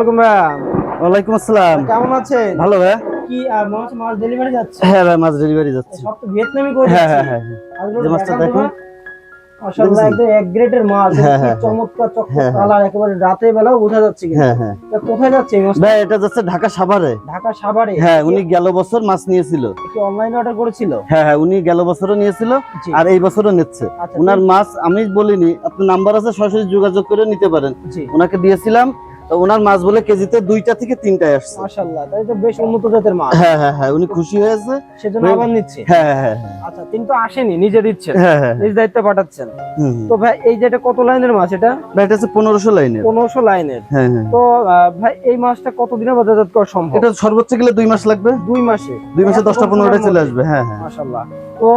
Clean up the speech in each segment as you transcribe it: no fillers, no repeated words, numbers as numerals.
আলাইকুম ভাই। ওয়ালাইকুম আসসালাম। কেমন আছেন? ভালো ভাই। কি মাছ ডেলিভারি যাচ্ছে? হ্যাঁ ভাই, মাছ ডেলিভারি যাচ্ছে। সব তো ভিয়েতনামি করে হ্যাঁ দিচ্ছি। হ্যাঁ হ্যাঁ। আজকে যে মাছটা দেখান তো দেখুন। ভাই। মাশাআল্লাহ একদম এক গ্রেডের মাছ। হ্যাঁ কি হ্যাঁ চমৎকার চকচক হ্যাঁ কালার, একেবারে রাতের বেলাও বোঝা যাচ্ছে কিন্তু। হ্যাঁ হ্যাঁ। তা কোথায় যাচ্ছে এই মাছটা? ভাই এটা যাচ্ছে ঢাকা সাভারে। ঢাকা সাভারে। হ্যাঁ, উনি গেল বছর মাছ নিয়েছিল। কি অনলাইনে অর্ডার করেছিল? হ্যাঁ হ্যাঁ, উনি গেল বছরও নিয়েছিল জি। আর এই বছরও নিচ্ছে। আচ্ছা, উনার মাছ আমি বলিনি, আপনার নাম্বার আছে, সরাসরি যোগাযোগ করে নিতে পারেন। জি। উনাকে দিয়েছিলাম, তো উনার মাছ বলে কেজিতে 2টা থেকে 3টায় আসছে। মাশাআল্লাহ, তাই তো বেশ উন্নত জাতের মাছ। হ্যাঁ হ্যাঁ হ্যাঁ, উনি খুশি হয়েছে সেজন্য আবার নিচ্ছে। হ্যাঁ হ্যাঁ হ্যাঁ। আচ্ছা, কিন্তু আসেনি, নিজে দিচ্ছেন। হ্যাঁ হ্যাঁ নিজ দায়িত্বে পাঠাচ্ছেন। হুম। তো ভাই এই যে এটা কত লাইনের মাছ এটা? ভাই এটা হচ্ছে 1500 লাইনের। 1500 লাইনের। হ্যাঁ হ্যাঁ। তো ভাই এই মাছটা কতদিনে বাজারজাত করা সম্ভব? এটা সর্বোচ্চ গেলে 2 মাস লাগবে। 2 মাসে? 2 মাসে 10টা 15টা চলে আসবে। হ্যাঁ হ্যাঁ মাশাআল্লাহ। তো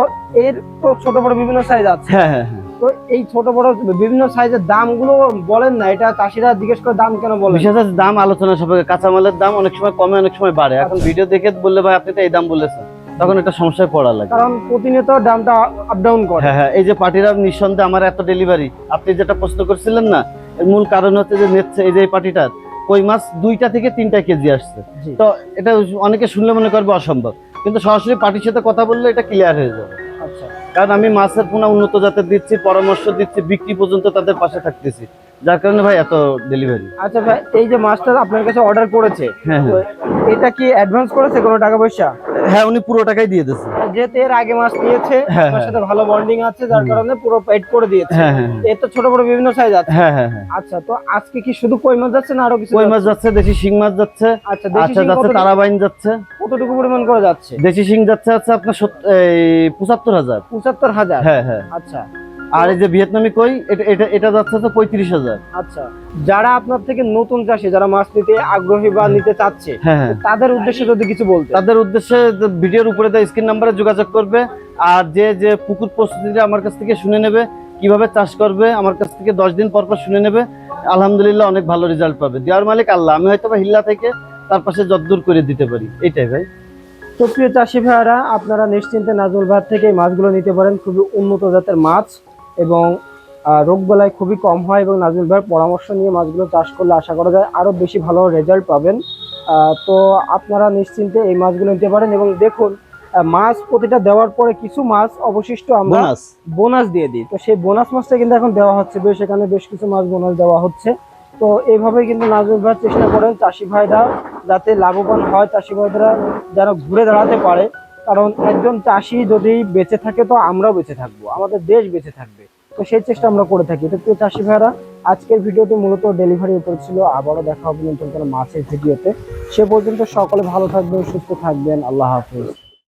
এর তো ছোট বড় বিভিন্ন সাইজ আছে। হ্যাঁ হ্যাঁ হ্যাঁ। তো এই ছোট বড় বিভিন্ন সাইজের দামগুলো বলেন না, এটা চাষিরা জিজ্ঞেস করে দাম কেন বলেন? বিশেষ দাম আলোচনা সাপেক্ষে, কাঁচামালের দাম অনেক সময় কমে অনেক সময় বাড়ে। এখন ভিডিও দেখে বললে ভাই আপনি তো এই দাম বলেছেন, তখন এটা সমস্যায় পড়া লাগে। কারণ প্রতিনিয়ত দামটা আপ ডাউন করে। হ্যাঁ হ্যাঁ, এই যে পার্টিরা নিঃসন্দেহে আমার এত ডেলিভারি, আপনি যেটা প্রশ্ন করছিলেন না, এর মূল কারণ হচ্ছে যে নেচ্ছে এই যে এই পার্টিটার কই মাছ 2টা থেকে 3টা কেজি আসছে। জি। তো এটা অনেকে শুনলে মনে করবে অসম্ভব, কিন্তু সরাসরি পার্টির সাথে কথা বললে এটা ক্লিয়ার হয়ে যাবে। আচ্ছা। কারণ আমি মাছের পোনা উন্নত জাতের দিচ্ছি, পরামর্শ দিচ্ছি, বিক্রি পর্যন্ত তাদের পাশে থাকতেছি, যার কারণে ভাই এত ডেলিভারি। আচ্ছা ভাই, এই যে মাছটা আপনার কাছে অর্ডার করেছে, হ্যাঁ তো এটা কি অ্যাডভান্স করেছে কোনো টাকা পয়সা? হ্যাঁ, উনি পুরো টাকাই দিয়ে দিয়েছে। যেহেতু এর আগে মাছ নিয়েছে, হ্যাঁ, আপনার সাথে ভালো বন্ডিং আছে, যার কারণে পুরো পেড করে দিয়েছে। হ্যাঁ হ্যাঁ এর তো ছোট বড় বিভিন্ন সাইজ আছে। হ্যাঁ হ্যাঁ হ্যাঁ। আচ্ছা, তো আজকে কি শুধু কই মাছ যাচ্ছে না আরো কিছু? কই মাছ যাচ্ছে, দেশি শিং মাছ যাচ্ছে। আচ্ছা, দেশি শিং যাচ্ছে, তারাবাইন যাচ্ছে। কতটুকু পরিমাণ করে যাচ্ছে? দেশি শিং যাচ্ছে আপনার 75,000। 75,000? হ্যাঁ হ্যাঁ। আচ্ছা। আর এই যে ভিয়েতনামি কই, এটা যাচ্ছে তো 35,000। আচ্ছা, যারা আপনার থেকে নতুন চাষি, যারা মাছ নিতে আগ্রহী বা নিতে চাচ্ছে, হ্যাঁ হ্যাঁ। তাদের উদ্দেশ্যে যদি কিছু বলতে। তাদের উদ্দেশ্যে ভিডিওর উপরে দেওয়া স্ক্রিন নাম্বারে যোগাযোগ করবে। আর যে পুকুর প্রস্তুতিটা আমার কাছ থেকে শুনে নেবে, কিভাবে চাষ করবে আমার কাছ থেকে 10 দিন পর পর শুনে নেবে, আলহামদুলিল্লাহ অনেক ভালো রেজাল্ট পাবে। দেওয়ার মালিক আল্লাহ, আমি হয়তো বা হিল্লা থেকে তার পাশে যদ্দূর করে দিতে পারি, এইটাই ভাই। তো প্রিয় চাষি ভাইয়ারা, আপনারা নিশ্চিন্তে নাজমুল ভাই থেকে এই মাছগুলো নিতে পারেন। খুবই উন্নত জাতের মাছ এবং রোগবালাই খুবই কম হয়, এবং নাজমুল ভাইয়ের পরামর্শ নিয়ে মাছগুলো চাষ করলে আশা করা যায় আরো বেশি ভালো রেজাল্ট পাবেন। তো আপনারা নিশ্চিন্তে এই মাছগুলো নিতে পারেন। এবং দেখুন, মাছ প্রতিটা দেওয়ার পরে কিছু মাছ অবশিষ্ট আমরা বোনাস দিয়ে দিই। তো সেই বোনাস মাছটা কিন্তু এখন দেওয়া হচ্ছে, সেখানে বেশ কিছু মাছ বোনাস দেওয়া হচ্ছে। তো এইভাবেই কিন্তু নাজমুল ভাই চেষ্টা করেন চাষি ভাইরা যাতে লাভবান হয়, চাষি ভাইরা যেন ঘুরে দাঁড়াতে পারে। কারণ একজন চাষি যদি বেঁচে থাকে, তো আমরাও বেঁচে থাকবো, আমাদের দেশ বেঁচে থাকবে। তো সেই চেষ্টা আমরা করে থাকি। তো প্রিয় চাষি ভাইরা, আজকের ভিডিওটি মূলত ডেলিভারির উপর ছিল। আবারও দেখা হবে নতুন কোনো মাছের ভিডিওতে। সে পর্যন্ত সকলে ভালো থাকবেন, সুস্থ থাকবেন। আল্লাহ হাফেজ।